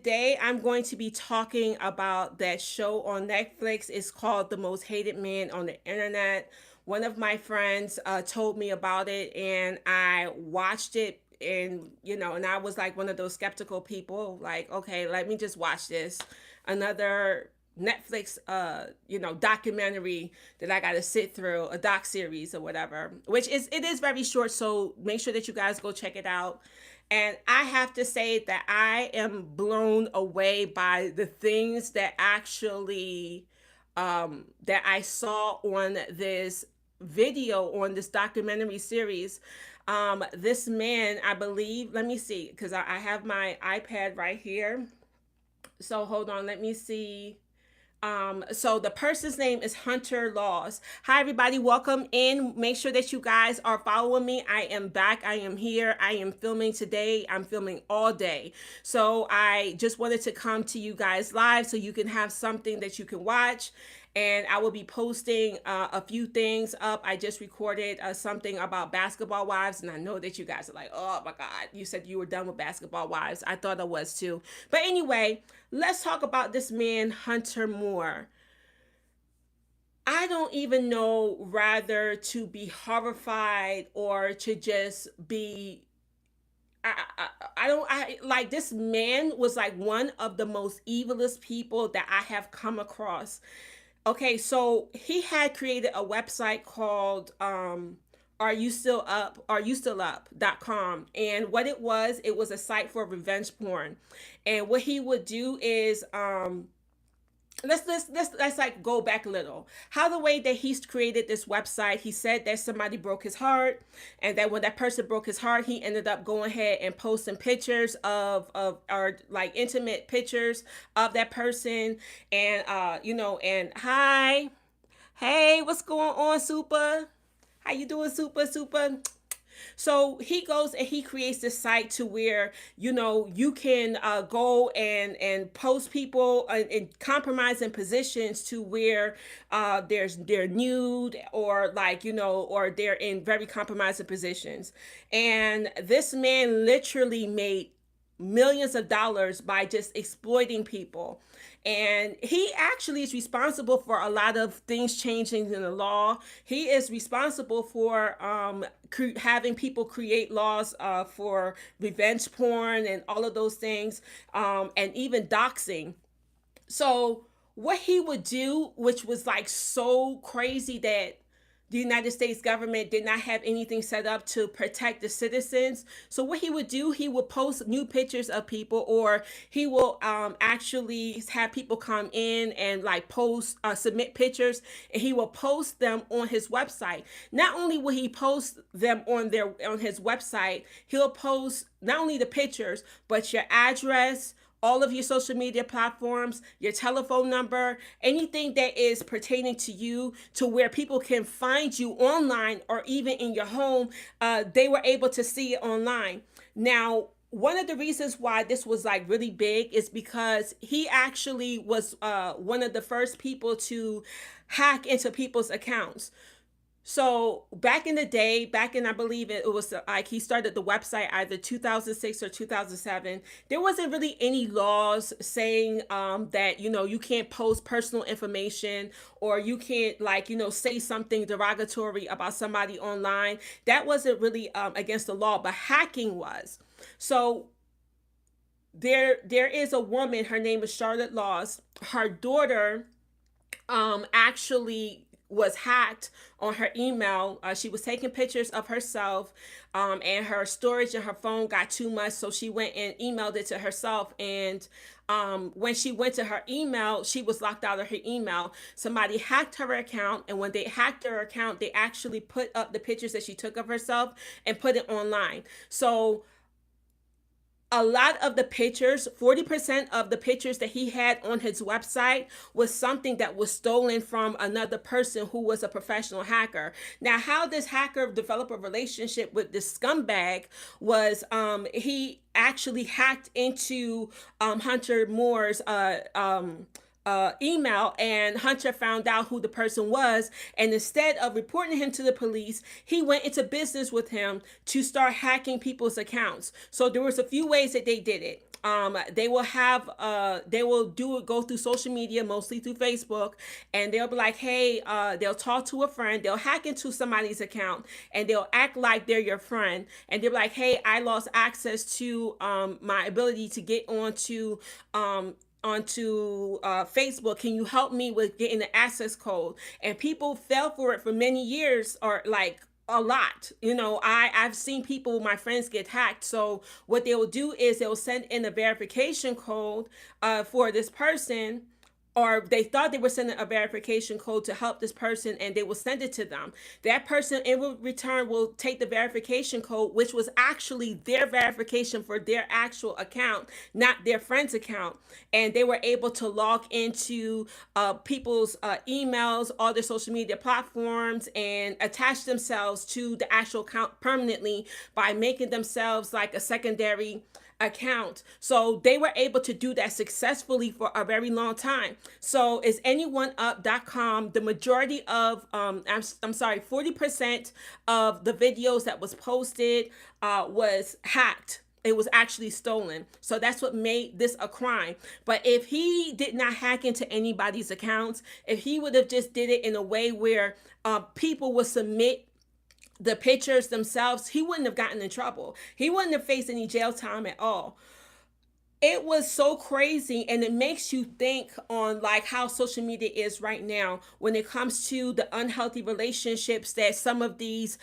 today I'm going to be talking about that show on Netflix. It's called The Most Hated Man on the Internet. One of my friends told me about it, and I watched it. And and I was like one of those skeptical people, like, okay, let me just watch this. Another Netflix, documentary that I got to sit through, a doc series or whatever, which it is very short. So make sure that you guys go check it out. And I have to say that I am blown away by the things that actually that I saw on this video, on this documentary series. This man, I believe, let me see, because I have my iPad right here. So hold on, let me see. So the person's name is Hunter Laws. Hi, everybody. Welcome in. Make sure that you guys are following me. I am back. I am here. I am filming today. I'm filming all day. So I just wanted to come to you guys live so you can have something that you can watch. And I will be posting a few things up. I just recorded something about Basketball Wives, and I know that you guys are like, oh my God, you said you were done with Basketball Wives. I thought I was too. But anyway, let's talk about this man, Hunter Moore. I don't even know rather to be horrified or to just be. I don't I like this man was like one of the most evilest people that I have come across. Okay, so he had created a website called Are You Still Up? Are You Still Up.com. And what it was a site for revenge porn. And what he would do is let's like go back a little. How the way that he's created this website, he said that somebody broke his heart, and that when that person broke his heart, he ended up going ahead and posting pictures of or like intimate pictures of that person. And and hi, hey, what's going on, Super? How you doing, Super? So he goes and he creates this site to where you can go and post people in compromising positions to where they're nude, or like or they're in very compromising positions. And this man literally made millions of dollars by just exploiting people. And he actually is responsible for a lot of things changing in the law. He is responsible for having people create laws for revenge porn and all of those things, and even doxing. So what he would do, which was like so crazy, that the United States government did not have anything set up to protect the citizens. So what he would do, he would post new pictures of people, or he will actually have people come in and like post, submit pictures, and he will post them on his website. Not only will he post them on his website, he'll post not only the pictures, but your address, all of your social media platforms, your telephone number, anything that is pertaining to you, to where people can find you online or even in your home. They were able to see it online. Now, one of the reasons why this was like really big is because he actually was one of the first people to hack into people's accounts. So back in the day, back in, I believe it was like he started the website either 2006 or 2007. There wasn't really any laws saying that you can't post personal information, or you can't like say something derogatory about somebody online. That wasn't really against the law, but hacking was. So there is a woman. Her name is Charlotte Laws. Her daughter actually was hacked on her email. She was taking pictures of herself, and her storage in her phone got too much, so she went and emailed it to herself. And when she went to her email, she was locked out of her email. Somebody hacked her account, and when they hacked her account, they actually put up the pictures that she took of herself and put it online. So a lot of the pictures, 40% of the pictures that he had on his website, was something that was stolen from another person who was a professional hacker. Now, how this hacker developed a relationship with this scumbag was he actually hacked into Hunter Moore's email, and Hunter found out who the person was. And instead of reporting him to the police, he went into business with him to start hacking people's accounts. So there was a few ways that they did it. They will have they will do it, go through social media, mostly through Facebook, and they'll be like, hey, they'll talk to a friend, they'll hack into somebody's account, and they'll act like they're your friend, and they're like, hey, I lost access to my ability to get onto Facebook. Can you help me with getting the access code? And people fell for it for many years, or like a lot. I've seen people, my friends, get hacked. So what they'll do is they'll send in a verification code for this person, or they thought they were sending a verification code to help this person, and they will send it to them. That person in return will take the verification code, which was actually their verification for their actual account, not their friend's account. And they were able to log into people's emails, all their social media platforms, and attach themselves to the actual account permanently by making themselves like a secondary account. So they were able to do that successfully for a very long time. So is anyoneUp.com, the majority of I'm sorry, 40% of the videos that was posted was hacked. It was actually stolen. So that's what made this a crime. But if he did not hack into anybody's accounts, if he would have just did it in a way where people would submit the pictures themselves, he wouldn't have gotten in trouble. He wouldn't have faced any jail time at all. It was so crazy, and it makes you think on like how social media is right now when it comes to the unhealthy relationships that some of these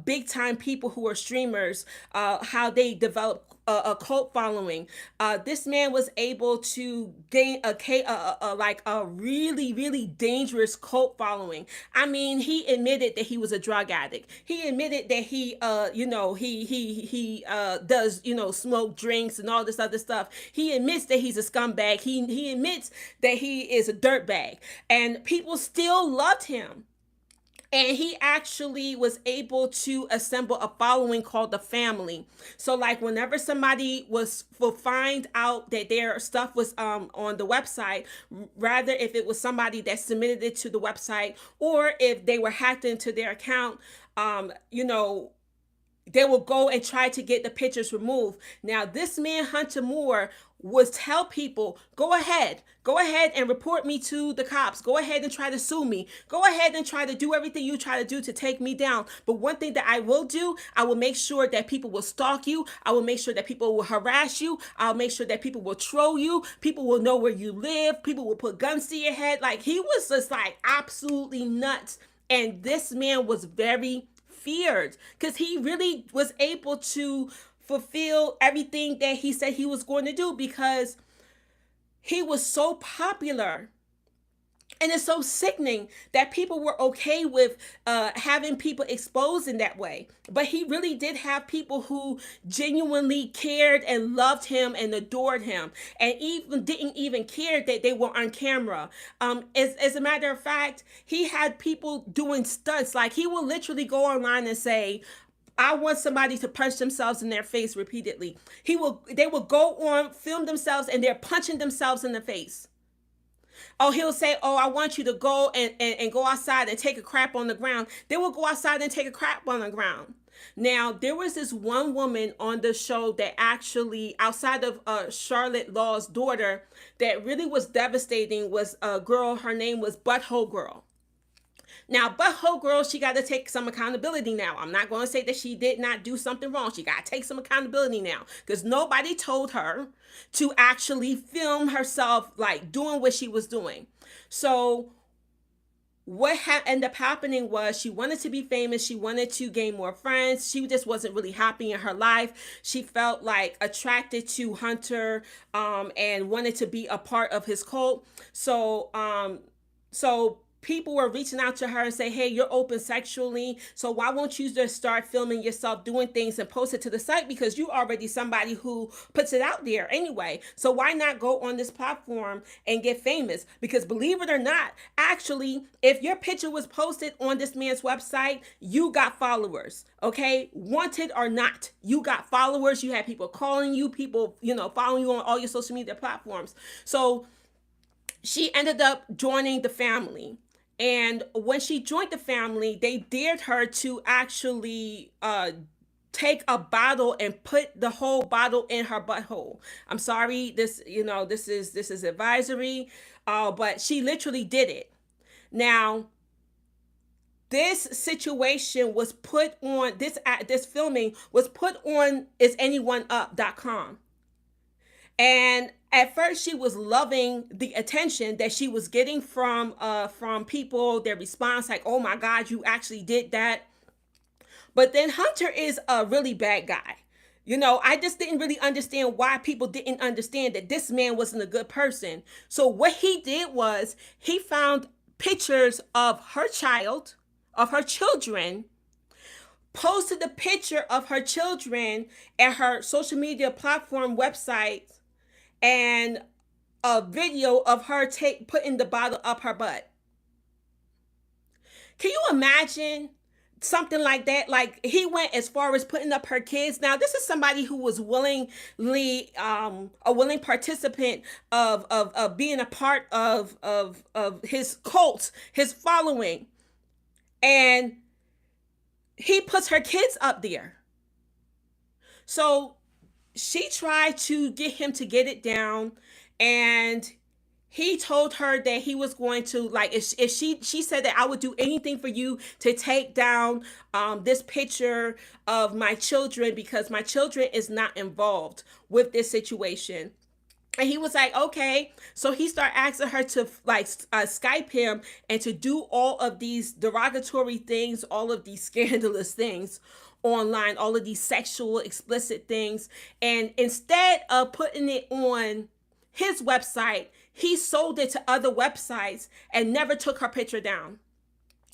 big time people who are streamers, how they develop a cult following. This man was able to gain like a really really dangerous cult following. I mean, he admitted that he was a drug addict. He admitted that he does smoke drinks and all this other stuff. He admits that he's a scumbag. He admits that he is a dirtbag, and people still loved him. And he actually was able to assemble a following called the family. So like whenever somebody will find out that their stuff was on the website, rather if it was somebody that submitted it to the website, or if they were hacked into their account, they will go and try to get the pictures removed. Now, this man, Hunter Moore, would tell people, go ahead and report me to the cops. Go ahead and try to sue me. Go ahead and try to do everything you try to do to take me down. But one thing that I will do, I will make sure that people will stalk you. I will make sure that people will harass you. I'll make sure that people will troll you. People will know where you live. People will put guns to your head. Like, he was just like absolutely nuts. And this man was very feared because he really was able to fulfill everything that he said he was going to do, because he was so popular. And it's so sickening that people were okay with having people exposed in that way. But he really did have people who genuinely cared and loved him and adored him, and even didn't even care that they were on camera. As a matter of fact, he had people doing stunts. Like, he will literally go online and say, I want somebody to punch themselves in their face repeatedly. They will go on, film themselves, and they're punching themselves in the face. Oh, he'll say, oh, I want you to go and go outside and take a crap on the ground. They will go outside and take a crap on the ground. Now, there was this one woman on the show that actually, outside of Charlotte Law's daughter, that really was devastating, was a girl. Her name was Butthole Girl. Now, Butthole Girl, she got to take some accountability now. I'm not going to say that she did not do something wrong. She got to take some accountability now, because nobody told her to actually film herself like doing what she was doing. So what ended up happening was, she wanted to be famous. She wanted to gain more friends. She just wasn't really happy in her life. She felt like attracted to Hunter and wanted to be a part of his cult. So people were reaching out to her and say, hey, you're open sexually, so why won't you just start filming yourself doing things and post it to the site, because you already somebody who puts it out there anyway. So why not go on this platform and get famous? Because believe it or not, actually, if your picture was posted on this man's website, you got followers. Okay, wanted or not, you got followers. You had people calling you, people following you on all your social media platforms. So she ended up joining the family. And when she joined the family, they dared her to actually take a bottle and put the whole bottle in her butthole. I'm sorry, this is advisory, but she literally did it. Now, this situation was put on this filming was put on isanyoneup.com. And at first she was loving the attention that she was getting from people, their response like, "Oh my god, you actually did that." But then Hunter is a really bad guy. I just didn't really understand why people didn't understand that this man wasn't a good person. So what he did was he found pictures of her child, of her children, posted the picture of her children at her social media platform website, and a video of her putting the bottle up her butt. Can you imagine something like that? Like, he went as far as putting up her kids. Now, this is somebody who was willingly a willing participant of being a part of his cult, his following, and he puts her kids up there. So she tried to get him to get it down, and he told her that he was going to, like, if she said that, "I would do anything for you to take down this picture of my children, because my children is not involved with this situation." And he was like, "Okay." So he started asking her to, like, Skype him and to do all of these derogatory things, all of these scandalous things online, all of these sexual explicit things. And instead of putting it on his website, he sold it to other websites and never took her picture down.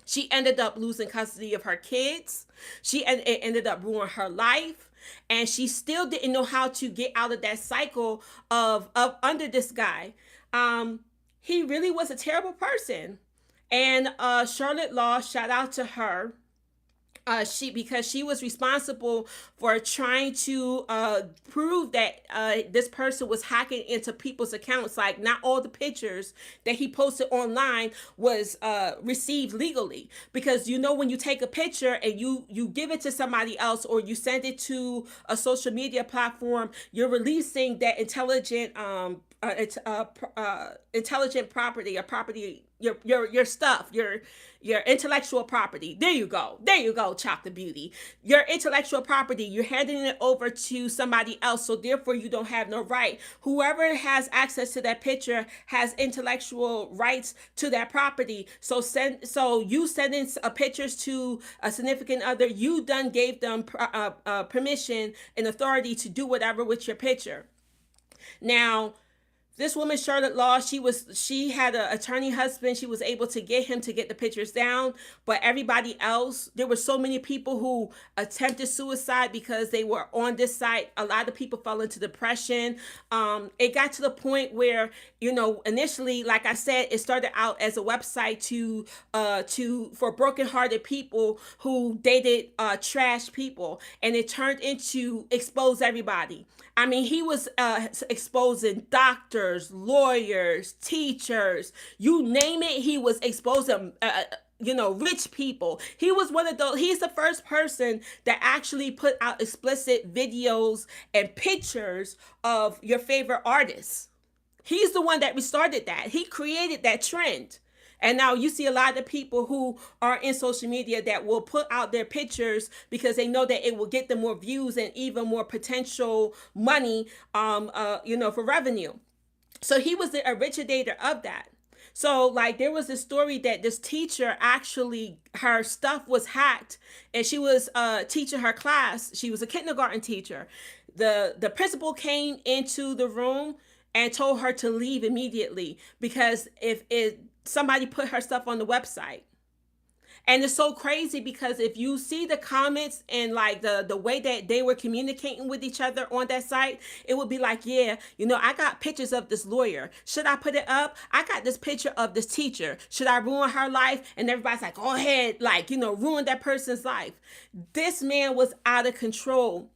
She ended up losing custody of her kids. It ended up ruining her life. And she still didn't know how to get out of that cycle of under this guy. He really was a terrible person. And Charlotte Law, shout out to her. Because she was responsible for trying to prove that this person was hacking into people's accounts. Like, not all the pictures that he posted online was received legally, because when you take a picture and you give it to somebody else, or you send it to a social media platform, you're releasing that intelligent property, or property, your stuff, your intellectual property. There you go, Chop the Beauty. Your intellectual property, you're handing it over to somebody else, so therefore you don't have no right. Whoever has access to that picture has intellectual rights to that property. So you sending pictures to a significant other, you done gave them permission and authority to do whatever with your picture. Now, this woman, Charlotte Law, she had an attorney husband. She was able to get him to get the pictures down. But everybody else, there were so many people who attempted suicide because they were on this site. A lot of people fell into depression. It got to the point where, initially, like I said, it started out as a website for brokenhearted people who dated trash people. And it turned into expose everybody. I mean, he was exposing doctors, lawyers, teachers, you name it. He was exposing, rich people. He was one of those. He's the first person that actually put out explicit videos and pictures of your favorite artists. He's the one that restarted that. He created that trend. And now you see a lot of people who are in social media that will put out their pictures because they know that it will get them more views and even more potential money, for revenue. So he was the originator of that. So, like, there was a story that this teacher, actually, her stuff was hacked, and she was teaching her class. She was a kindergarten teacher. The principal came into the room and told her to leave immediately, because if somebody put her stuff on the website. And it's so crazy because if you see the comments and, like, the way that they were communicating with each other on that site, it would be like, yeah, I got pictures of this lawyer. Should I put it up? I got this picture of this teacher. Should I ruin her life? And everybody's like, go ahead, like, ruin that person's life. This man was out of control.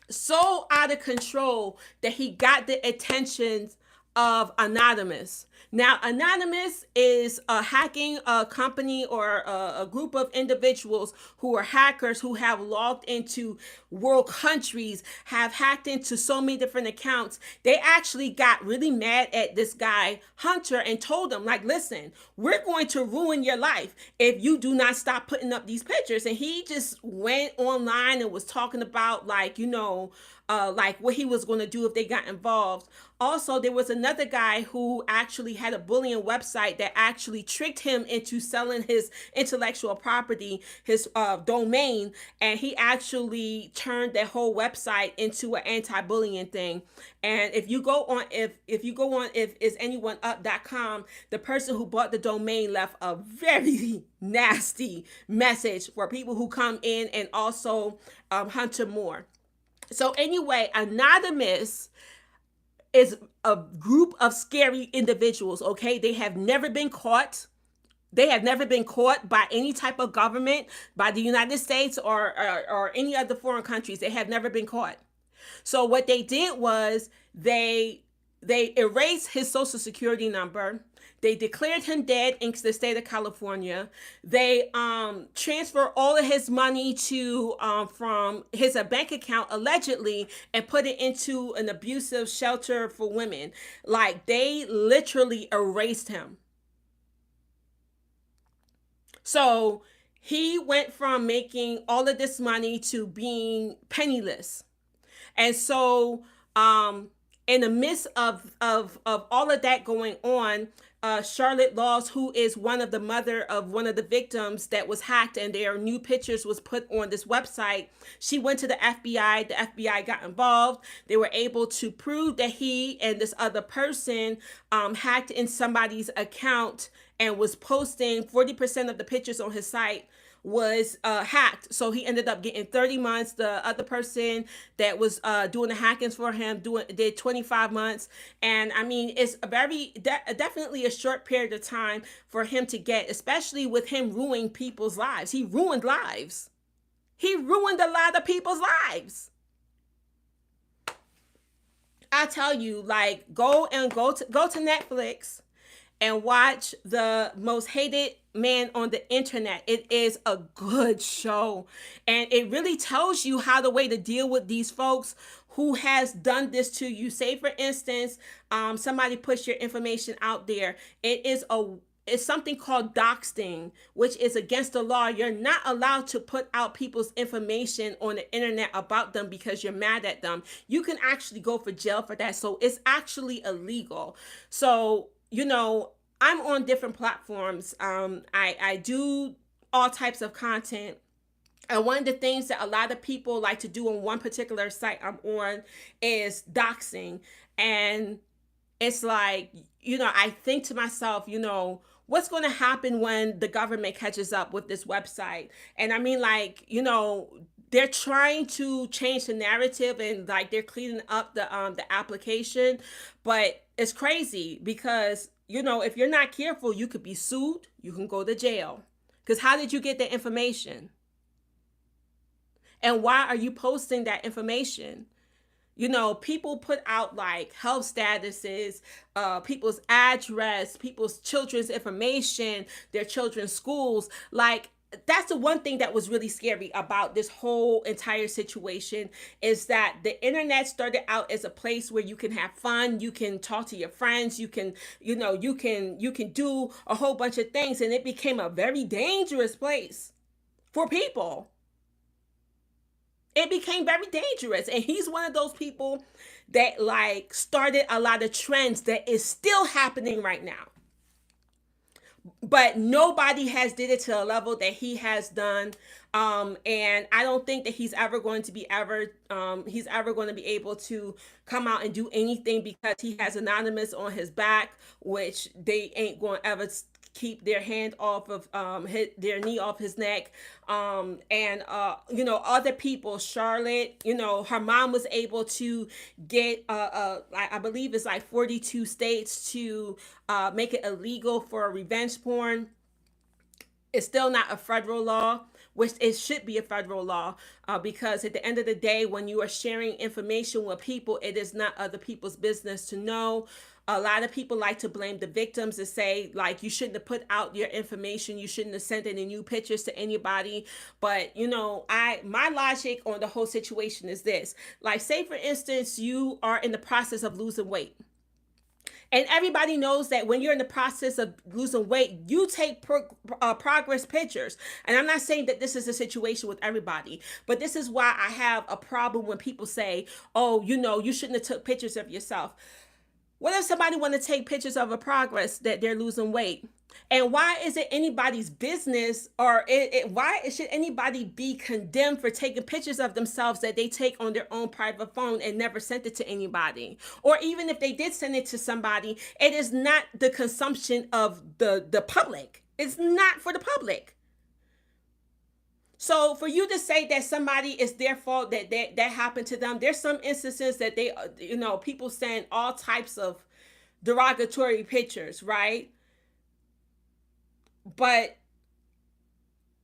So out of control that he got the attentions of Anonymous. Now, Anonymous is a hacking company or a group of individuals who are hackers who have logged into world countries, have hacked into so many different accounts. They actually got really mad at this guy, Hunter, and told him, like, listen, we're going to ruin your life if you do not stop putting up these pictures. And he just went online and was talking about, like, like what he was going to do if they got involved. Also, there was another guy who actually had a bullying website that actually tricked him into selling his intellectual property, his domain, and he actually turned that whole website into an anti-bullying thing. And if you go on if is anyone up.com, the person who bought the domain left a very nasty message for people who come in, and also Hunter Moore. So anyway, Anonymous is a group of scary individuals, okay? They have never been caught. They have never been caught by any type of government, by the United States or any other foreign countries. They have never been caught. So what they did was they erased his social security number. They declared him dead in the state of California. They transferred all of his money to from his bank account allegedly and put it into an abusive shelter for women. Like, they literally erased him. So he went from making all of this money to being penniless. And so, in the midst of all of that going on, Charlotte Laws, who is one of the mother of one of the victims that was hacked and their new pictures was put on this website, she went to the FBI. The FBI got involved. They were able to prove that he and this other person hacked in somebody's account and was posting 40% of the pictures on his site was hacked. So he ended up getting 30 months. The other person that was doing the hackings for him did 25 months. And I mean, it's a definitely a short period of time for him to get, especially with him ruining people's lives. He ruined lives. He ruined a lot of people's lives. I tell you, like, go to Netflix and watch The Most Hated Man on the Internet. It is a good show, and it really tells you how the way to deal with these folks who has done this to you. Say, for instance, somebody puts your information out there. It's something called doxing, which is against the law. You're not allowed to put out people's information on the internet about them because you're mad at them. You can actually go for jail for that. So it's actually illegal. So, I'm on different platforms. I do all types of content. And one of the things that a lot of people like to do on one particular site I'm on is doxing. And it's like, I think to myself, what's going to happen when the government catches up with this website? And I mean, like, they're trying to change the narrative, and like they're cleaning up the application, but it's crazy because if you're not careful, you could be sued, you can go to jail. Because how did you get that information? And why are you posting that information? People put out like health statuses, people's address, people's children's information, their children's schools. Like, that's the one thing that was really scary about this whole entire situation, is that the internet started out as a place where you can have fun, you can talk to your friends, you can do a whole bunch of things, and it became a very dangerous place for people. It became very dangerous, and he's one of those people that like started a lot of trends that is still happening right now. But nobody has did it to a level that he has done, and I don't think that he's ever going to be able to come out and do anything, because he has Anonymous on his back, which they ain't going to ever keep their hand off of their knee off his neck. And other people, Charlotte, her mom was able to get I believe it's like 42 states to make it illegal for revenge porn. It's still not a federal law, which it should be a federal law, because at the end of the day, when you are sharing information with people, it is not other people's business to know. A lot of people like to blame the victims and say, like, you shouldn't have put out your information, you shouldn't have sent any new pictures to anybody. But my logic on the whole situation is this. Like, say for instance, you are in the process of losing weight. And everybody knows that when you're in the process of losing weight, you take progress pictures. And I'm not saying that this is a situation with everybody, but this is why I have a problem when people say, oh, you shouldn't have took pictures of yourself. What if somebody want to take pictures of a progress that they're losing weight? And why is it anybody's business, or why should anybody be condemned for taking pictures of themselves that they take on their own private phone and never sent it to anybody? Or even if they did send it to somebody, it is not the consumption of the public. It's not for the public. So for you to say that somebody is their fault, that happened to them, there's some instances that they, people send all types of derogatory pictures, right? But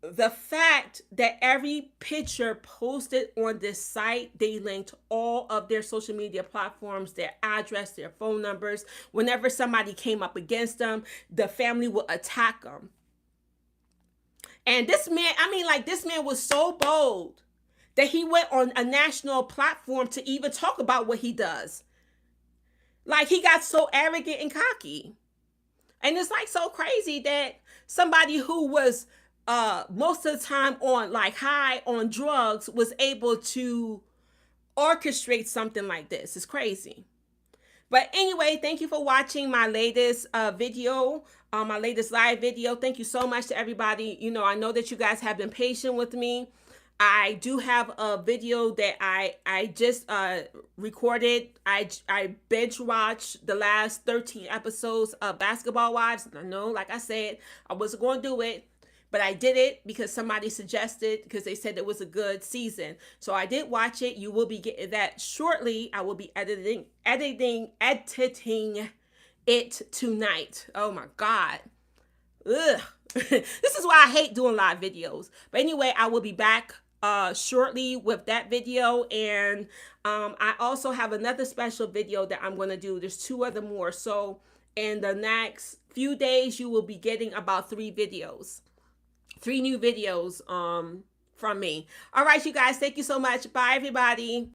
the fact that every picture posted on this site, they linked all of their social media platforms, their address, their phone numbers. Whenever somebody came up against them, the family would attack them. And this man, this man was so bold that he went on a national platform to even talk about what he does. Like, he got so arrogant and cocky. And it's like so crazy that somebody who was most of the time on like high on drugs was able to orchestrate something like this. It's crazy. But anyway, thank you for watching my latest video, my latest live video. Thank you so much to everybody. I know that you guys have been patient with me. I do have a video that I just recorded. I binge watched the last 13 episodes of Basketball Wives. I know, like I said, I wasn't going to do it, but I did it because somebody suggested, because they said it was a good season. So I did watch it. You will be getting that shortly. I will be editing it tonight. Oh my God. Ugh. This is why I hate doing live videos. But anyway, I will be back shortly with that video. And I also have another special video that I'm going to do. There's 2 other more. So in the next few days, you will be getting about 3 new videos from me. All right, you guys, thank you so much. Bye, everybody.